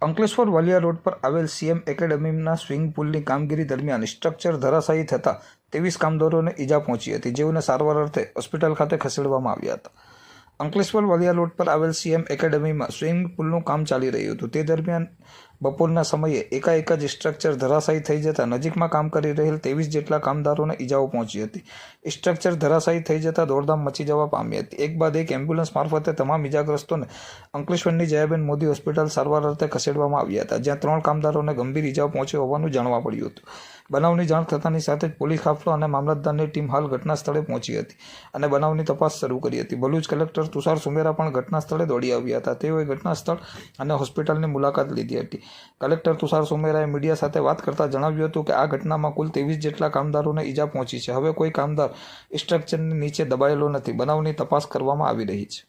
Ankleshwar Valia road પર આવેલ CM એકેડેમીના swimming પુલની કામગીરી દરમિયાન સ્ટ્રક્ચર ધરાશાયી થતાં 23 કામદારોને ઈજા પહોંચી હતી, જેઓને સારવાર અર્થે હોસ્પિટલ ખાતે ખસેડવામાં આવ્યા હતા. અંકલેશ્વર વાલિયા રોડ પર આવેલ સીએમ એકેડેમીમાં સ્વિમિંગ પુલનું કામ ચાલી રહ્યું હતું. તે દરમિયાન બપોરના સમયે એકાએક જ સ્ટ્રક્ચર ધરાશાયી થઈ જતાં નજીકમાં કામ કરી રહેલ 23 જેટલા કામદારોને ઈજાઓ પહોંચી હતી. સ્ટ્રક્ચર ધરાશાયી થઈ જતાં દોડધામ મચી જવા પામી હતી. એક બાદ એક એમ્બ્યુલન્સ મારફતે તમામ ઈજાગ્રસ્તોને અંકલેશ્વરની જયાબેન મોદી હોસ્પિટલ સારવાર અર્થે ખસેડવામાં આવ્યા હતા, જ્યાં 3 કામદારોને ગંભીર ઈજાઓ પહોંચી હોવાનું જાણવા મળ્યું હતું. બનાવની જાણ થતાની સાથે જ પોલીસ કાફલો અને મામલતદારની ટીમ હાલ ઘટના સ્થળે પહોંચી હતી અને બનાવની તપાસ શરૂ કરી હતી. ભરૂચ કલેક્ટર તુષાર સુમેરા પણ ઘટના સ્થળે દોડી આવ્યા હતા. તેઓએ ઘટના સ્થળ અને હોસ્પિટલની મુલાકાત લીધી હતી. કલેક્ટર તુષાર સુમેરાએ મીડિયા સાથે વાત કરતા જણાવ્યું હતું કે આ ઘટનામાં કુલ 23 જેટલા કામદારોને ઈજા પહોંચી છે. હવે કોઈ કામદાર સ્ટ્રક્ચરની નીચે દબાયેલો નથી. બનાવની તપાસ કરવામાં આવી રહી છે.